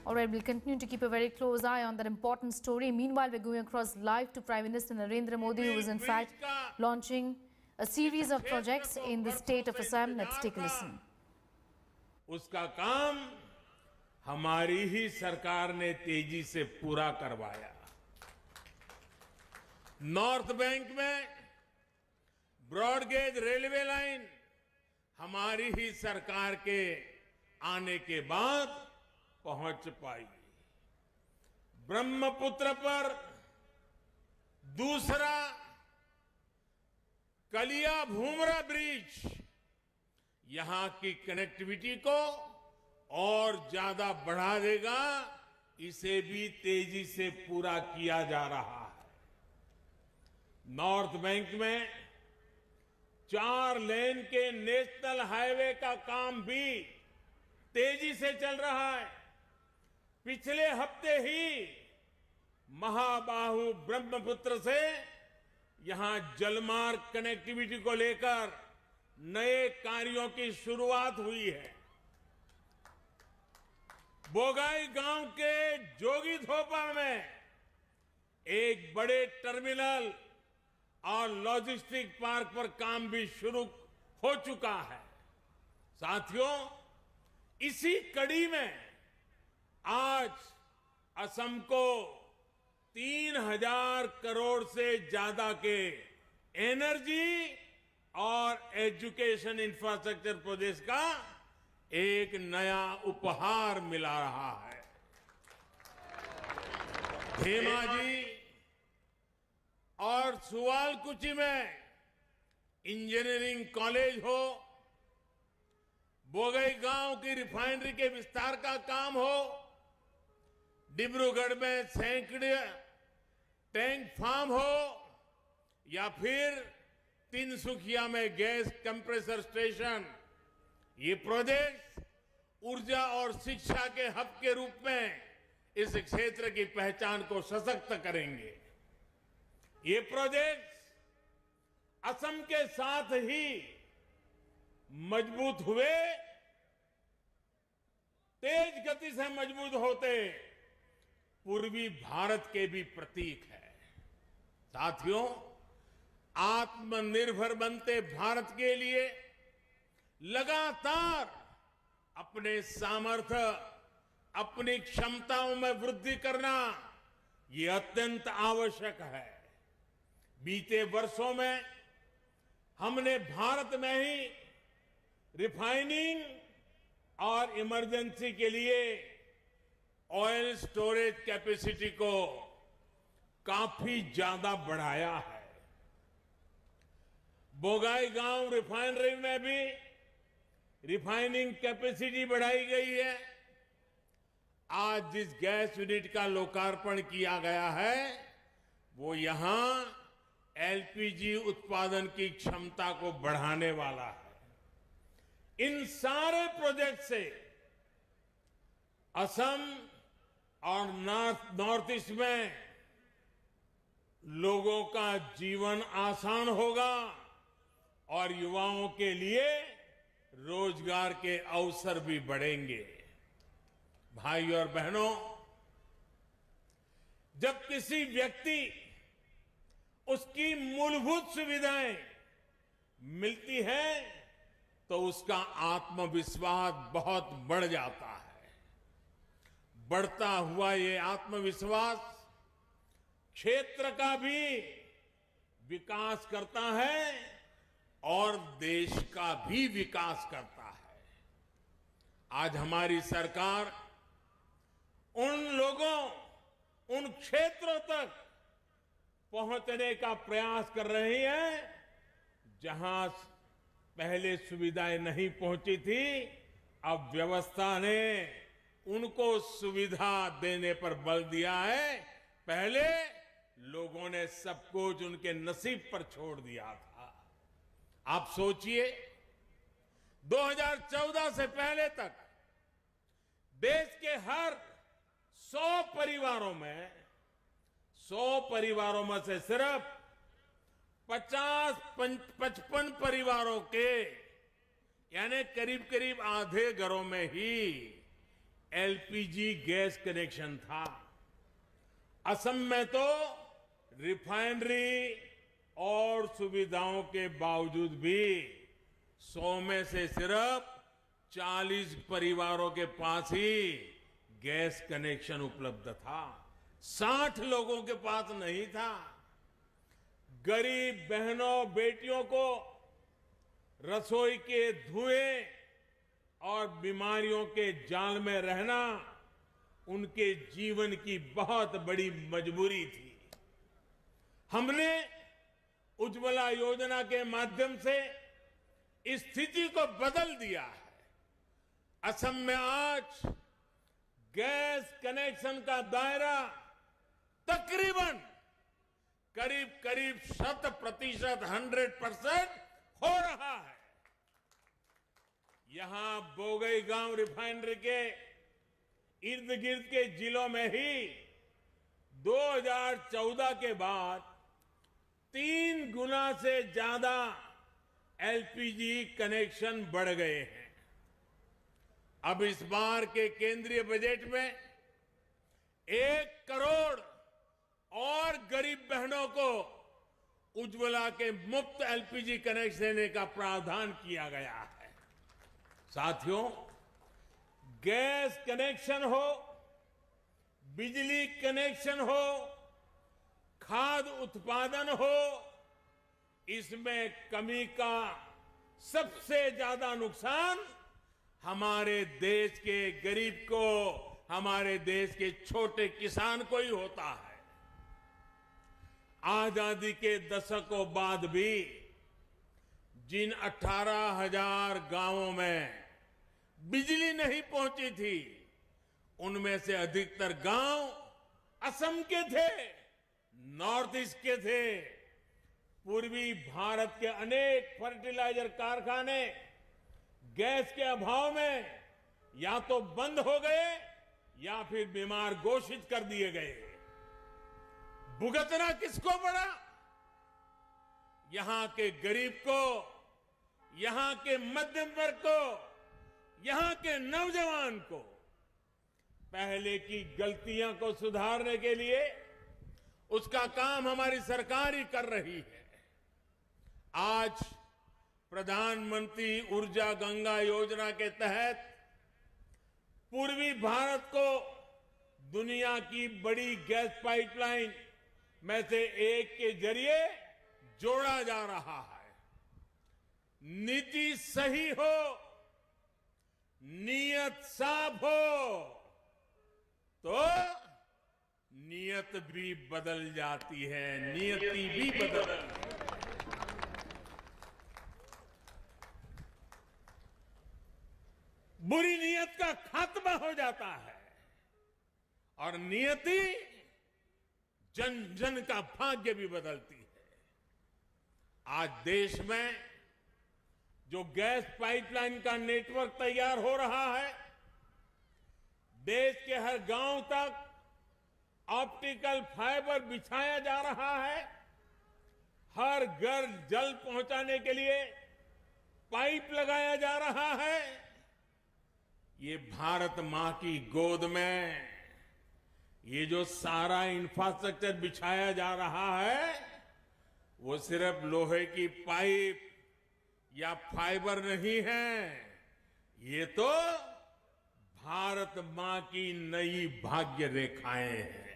All right, we'll continue to keep a very close eye on that important story. Meanwhile, we're going across live to Prime Minister Narendra Modi, who is in fact launching a series of projects in the state of Assam. Let's take a listen. उसका काम हमारी ही सरकार ने तेजी से पूरा करवाया। North bank में ब्रॉड गेज रेलवे लाइन हमारी ही सरकार के आने के बाद पहुंच पाई। ब्रह्मपुत्र पर दूसरा कलिया भूमरा ब्रिज यहां की कनेक्टिविटी को और ज्यादा बढ़ा देगा। इसे भी तेजी से पूरा किया जा रहा है। नॉर्थ बैंक में 4 लेन के नेशनल हाईवे का काम भी तेजी से चल रहा है। पिछले हफ्ते ही महाबाहु ब्रह्मपुत्र से यहां जलमार्ग कनेक्टिविटी को लेकर नए कार्यों की शुरुआत हुई है। बोगाई गांव के जोगीधोपा में एक बड़े टर्मिनल और लॉजिस्टिक पार्क पर काम भी शुरू हो चुका है। साथियों, इसी कड़ी में आज असम को 3000 करोड़ से ज्यादा के एनर्जी और एजुकेशन इंफ्रास्ट्रक्चर प्रोजेक्ट का एक नया उपहार मिला रहा है। धेमाजी और सुवालकुची में इंजीनियरिंग कॉलेज हो, बोगईगांव की रिफाइनरी के विस्तार का काम हो, डिब्रूगढ़ में सैकड़े टैंक फार्म हो, या फिर तिनसुकिया में गैस कंप्रेसर स्टेशन, ये प्रोजेक्ट ऊर्जा और शिक्षा के हब के रूप में इस क्षेत्र की पहचान को सशक्त करेंगे। ये प्रोजेक्ट असम के साथ ही मजबूत हुए, तेज गति से मजबूत होते पूर्वी भारत के भी प्रतीक है। साथियों, आत्मनिर्भर बनते भारत के लिए लगातार अपने सामर्थ्य, अपनी क्षमताओं में वृद्धि करना ये अत्यंत आवश्यक है। बीते वर्षों में हमने भारत में ही रिफाइनिंग और इमरजेंसी के लिए ऑयल स्टोरेज कैपेसिटी को काफी ज्यादा बढ़ाया है। बोगाईगांव रिफाइनरी में भी रिफाइनिंग कैपेसिटी बढ़ाई गई है। आज जिस गैस यूनिट का लोकार्पण किया गया है, वो यहां एलपीजी उत्पादन की क्षमता को बढ़ाने वाला है। इन सारे प्रोजेक्ट से असम और नॉर्थ ईस्ट में लोगों का जीवन आसान होगा और युवाओं के लिए रोजगार के अवसर भी बढ़ेंगे। भाइयों और बहनों, जब किसी व्यक्ति उसकी मूलभूत सुविधाएं मिलती है तो उसका आत्मविश्वास बहुत बढ़ जाता है। बढ़ता हुआ ये आत्मविश्वास क्षेत्र का भी विकास करता है और देश का भी विकास करता है। आज हमारी सरकार उन लोगों, उन क्षेत्रों तक पहुंचने का प्रयास कर रही है जहां पहले सुविधाएं नहीं पहुंची थी। अब व्यवस्था ने उनको सुविधा देने पर बल दिया है। पहले लोगों ने सब कुछ उनके नसीब पर छोड़ दिया था। आप सोचिए, 2014 से पहले तक देश के हर 100 परिवारों में से सिर्फ 50-55 परिवारों के, यानी करीब करीब आधे घरों में ही एलपीजी गैस कनेक्शन था। असम में तो रिफाइनरी और सुविधाओं के बावजूद भी 100 में से सिर्फ 40 परिवारों के पास ही गैस कनेक्शन उपलब्ध था। 60 लोगों के पास नहीं था। गरीब बहनों बेटियों को रसोई के धुएं और बीमारियों के जाल में रहना उनके जीवन की बहुत बड़ी मजबूरी थी। हमने उज्ज्वला योजना के माध्यम से इस स्थिति को बदल दिया है। असम में आज गैस कनेक्शन का दायरा तकरीबन करीब 100% 100% हो रहा है। यहां बोगईगांव रिफाइनरी के इर्द गिर्द के जिलों में ही 2014 के बाद 3 गुना से ज्यादा एलपीजी कनेक्शन बढ़ गए हैं। अब इस बार के केंद्रीय बजट में 1 करोड़ और गरीब बहनों को उज्ज्वला के मुफ्त एलपीजी कनेक्शन देने का प्रावधान किया गया है। साथियों, गैस कनेक्शन हो, बिजली कनेक्शन हो, खाद्य उत्पादन हो, इसमें कमी का सबसे ज्यादा नुकसान हमारे देश के गरीब को, हमारे देश के छोटे किसान को ही होता है। आजादी के दशकों बाद भी जिन 18,000 गांवों में बिजली नहीं पहुंची थी, उनमें से अधिकतर गांव असम के थे, नॉर्थ ईस्ट के थे। पूर्वी भारत के अनेक फर्टिलाइजर कारखाने गैस के अभाव में या तो बंद हो गए या फिर बीमार घोषित कर दिए गए। भुगतना किसको पड़ा? यहां के गरीब को, यहां के मध्यम वर्ग को, यहां के नौजवान को। पहले की गलतियों को सुधारने के लिए उसका काम हमारी सरकार ही कर रही है। आज प्रधानमंत्री ऊर्जा गंगा योजना के तहत पूर्वी भारत को दुनिया की बड़ी गैस पाइपलाइन में से एक के जरिए जोड़ा जा रहा है। नीति सही हो, नीयत साफ हो तो नीयत भी बदल जाती है, नियति भी बदल। बुरी नीयत का खात्मा हो जाता है और नियति जन जन का भाग्य भी बदलती है। आज देश में जो गैस पाइपलाइन का नेटवर्क तैयार हो रहा है, देश के हर गांव तक ऑप्टिकल फाइबर बिछाया जा रहा है, हर घर जल पहुंचाने के लिए पाइप लगाया जा रहा है। ये भारत मां की गोद में ये जो सारा इंफ्रास्ट्रक्चर बिछाया जा रहा है, वो सिर्फ लोहे की पाइप या फाइबर नहीं है, ये तो भारत मां की नई भाग्य रेखाएं हैं।